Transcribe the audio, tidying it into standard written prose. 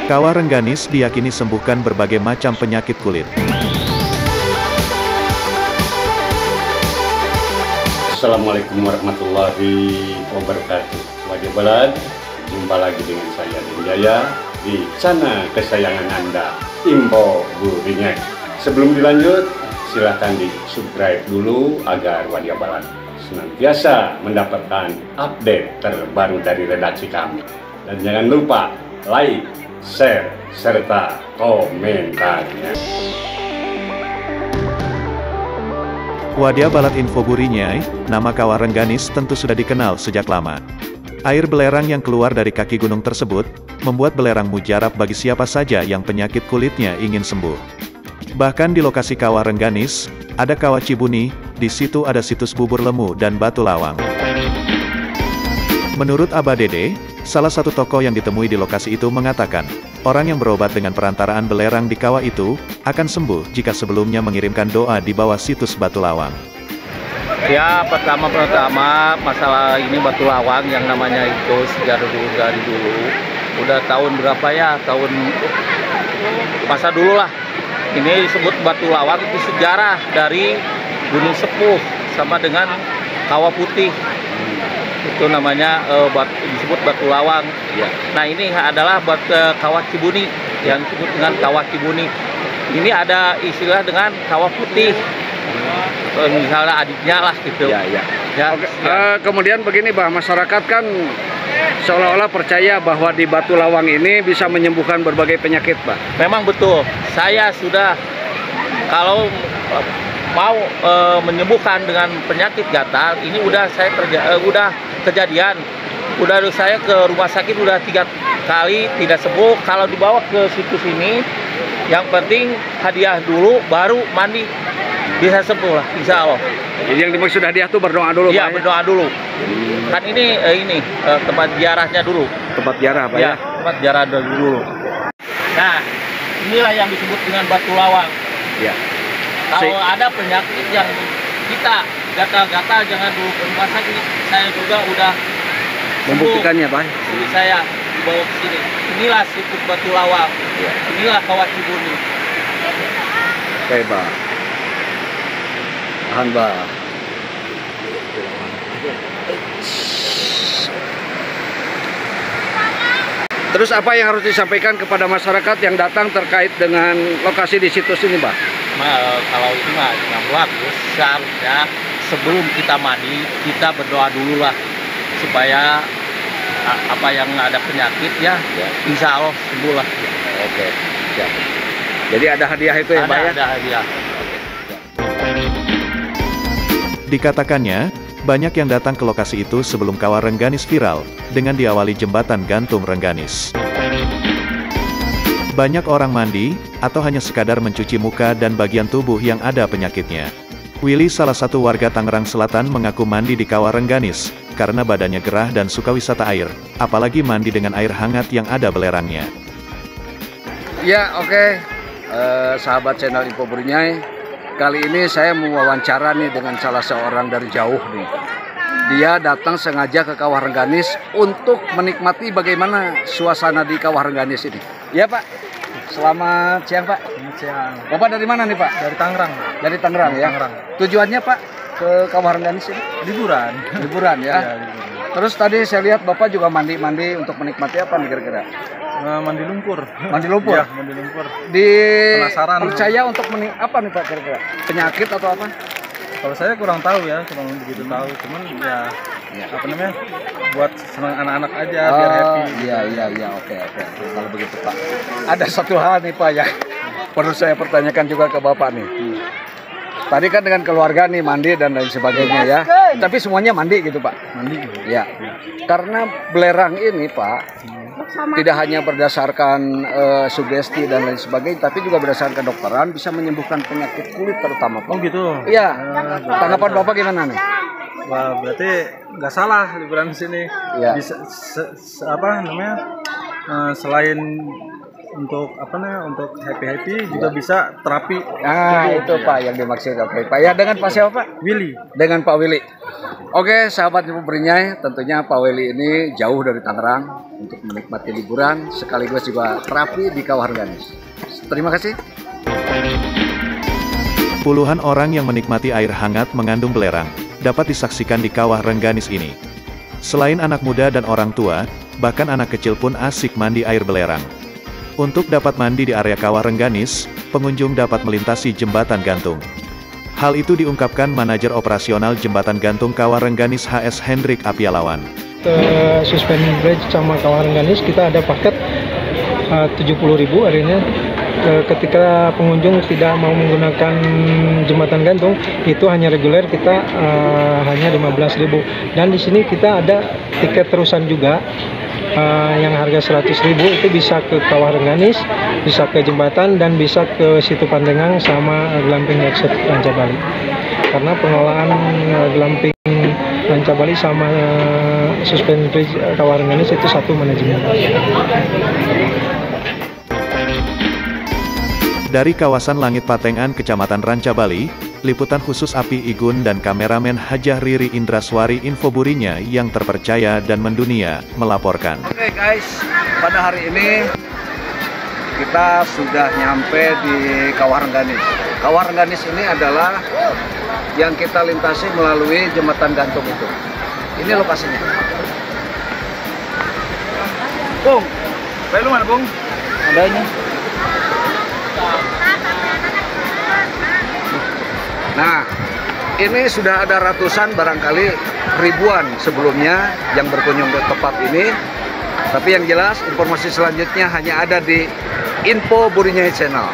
Kawah Rengganis diyakini sembuhkan berbagai macam penyakit kulit. Assalamualaikum warahmatullahi wabarakatuh. Wajah Balat, jumpa lagi dengan saya Den Jaya di channel kesayangan Anda, Info Burinyek. Sebelum dilanjut, silahkan di subscribe dulu agar Wajah Balat senantiasa mendapatkan update terbaru dari redaksi kami. Dan jangan lupa like, share, serta komentarnya. Wadia Balat Info Burinyai, nama Kawah Rengganis tentu sudah dikenal sejak lama. Air belerang yang keluar dari kaki gunung tersebut, membuat belerang mujarab bagi siapa saja yang penyakit kulitnya ingin sembuh. Bahkan di lokasi Kawah Rengganis, ada Kawah Cibuni, di situ ada situs bubur lemu dan batu lawang. Menurut Abah Dede, salah satu tokoh yang ditemui di lokasi itu mengatakan, orang yang berobat dengan perantaraan belerang di kawah itu, akan sembuh jika sebelumnya mengirimkan doa di bawah situs batu lawang. Ya, pertama masalah ini batu lawang yang namanya itu sejak dari dulu. Udah tahun berapa ya? Tahun masa dulu lah. Ini disebut batu lawang itu sejarah dari Gunung Sepuh sama dengan Kawah Putih. Itu namanya disebut batu lawang. Ya. Nah, ini adalah Kawah Cibuni yang disebut dengan Kawah Cibuni. Ini ada istilah dengan Kawah Putih. Misalnya adiknya lah gitu. Ya. Ya, oke. Kemudian begini, Bah, masyarakat kan seolah-olah percaya bahwa di batu lawang ini bisa menyembuhkan berbagai penyakit, Bah. Memang betul. Saya sudah kalau mau menyembuhkan dengan penyakit gatal, ini udah saya kejadian. Udah saya ke rumah sakit udah 3 kali tidak sembuh. Kalau dibawa ke situs ini, yang penting hadiah dulu, baru mandi bisa sembuh lah, insya Allah. Jadi yang dimaksud hadiah tuh berdoa dulu, Iya, Pak, berdoa dulu. Kan ini tempat ziarahnya dulu. Tempat ziarah, Pak, ya? Tempat ziarah dulu. Nah, inilah yang disebut dengan batu lawang. Ya. Kalau ada penyakit yang kita gatal-gatal, jangan dulu ke rumah sakit. Saya juga udah Membuktikannya, Pak. jadi saya dibawa ke sini. Inilah situs batu lawang. Ya. Inilah Kawah Cibuni. Oke, Bah. Tahan, Bah. Terus apa yang harus disampaikan kepada masyarakat yang datang terkait dengan lokasi di situs ini, Bah? Kalau ini mah yang bagus, seharusnya sebelum kita mandi, kita berdoa dulu lah. Supaya apa yang ada penyakit ya, insya Allah sembuh lah. Oke, siap. Jadi ada hadiah itu ya, Pak, ya? Ada hadiah. Dikatakannya, banyak yang datang ke lokasi itu sebelum Kawah Rengganis viral, dengan diawali jembatan gantung Rengganis. Banyak orang mandi, atau hanya sekadar mencuci muka dan bagian tubuh yang ada penyakitnya. Willy, salah satu warga Tangerang Selatan, mengaku mandi di Kawah Rengganis, karena badannya gerah dan suka wisata air, apalagi mandi dengan air hangat yang ada belerangnya. Ya, oke. Sahabat channel Info Burinyai, kali ini saya mau wawancara nih dengan salah seorang dari jauh nih. Dia datang sengaja ke Kawah Rengganis untuk menikmati bagaimana suasana di Kawah Rengganis ini. Ya, Pak. Selamat siang, Pak. Selamat siang. Bapak dari mana nih, Pak? Dari Tangerang. Dari Tangerang, ya. Tangerang. Tujuannya, Pak, ke Kawah Rengganis ini? Liburan. Liburan, ya. Ya, liburan. Terus tadi saya lihat Bapak juga mandi-mandi untuk menikmati apa nih kira-kira? Mandi lumpur. Mandi lumpur? Ya, mandi lumpur. Di Penasaran. percaya untuk apa nih, Pak, kira-kira? Penyakit atau apa? Kalau saya kurang tahu ya, kurang begitu tahu. Cuman ya, apa namanya, buat senang anak-anak aja, biar happy. Iya, oke. Kalau begitu, Pak. Ada satu hal nih, Pak, ya. Perlu saya pertanyakan juga ke Bapak nih. Tadi kan dengan keluarga nih mandi dan lain sebagainya, ya. Tapi semuanya mandi gitu, Pak. Mandi. Ya. Karena belerang ini, Pak, tidak hanya berdasarkan sugesti dan lain sebagainya, tapi juga berdasarkan kedokteran bisa menyembuhkan penyakit kulit terutama, Pak. Oh gitu. Iya. Tanggapan Bapak gimana nih? Wah, berarti nggak salah liburan di sini. Ya. Bisa apa namanya? Selain untuk apa namanya, untuk happy juga bisa terapi. Nah, itu Pak yang dimaksud. Oke, Pak. Ya, dengan Pak siapa, Pak? Willy. Dengan Pak Willy. Oke, sahabat Info Berinyai, tentunya Pak Willy ini jauh dari Tangerang untuk menikmati liburan sekaligus juga terapi di Kawah Rengganis. Terima kasih. Puluhan orang yang menikmati air hangat mengandung belerang dapat disaksikan di Kawah Rengganis ini. Selain anak muda dan orang tua, bahkan anak kecil pun asik mandi air belerang. Untuk dapat mandi di area Kawah Rengganis, pengunjung dapat melintasi jembatan gantung. Hal itu diungkapkan Manajer Operasional Jembatan Gantung Kawah Rengganis HS Hendrik Apialawan. Ke Suspended Bridge sama Kawah Rengganis kita ada paket 70.000 harinya. Ketika pengunjung tidak mau menggunakan jembatan gantung, itu hanya reguler kita hanya 15.000. Dan di sini kita ada tiket terusan juga. Yang harga 100.000 itu bisa ke Kawah Rengganis, bisa ke jembatan, dan bisa ke Situ Pandengang sama Glamping Exit Ranca Bali. Karena pengelolaan Glamping Ranca Bali sama Suspended Bridge Kawah Rengganis itu satu manajemen. Dari kawasan Langit Patengan, Kecamatan Ranca Bali, liputan khusus Api Igun dan kameramen Hajah Riri Indraswari Info Burinyai yang terpercaya dan mendunia melaporkan. Oke guys, pada hari ini kita sudah nyampe di Kawah Rengganis. Kawah Rengganis ini adalah yang kita lintasi melalui jembatan gantung itu. Ini lokasinya. Bung, lu mana Bung? Adanya. Nah, ini sudah ada ratusan, barangkali ribuan sebelumnya yang berkunjung ke tempat ini. Tapi yang jelas informasi selanjutnya hanya ada di Info Burinyai Channel.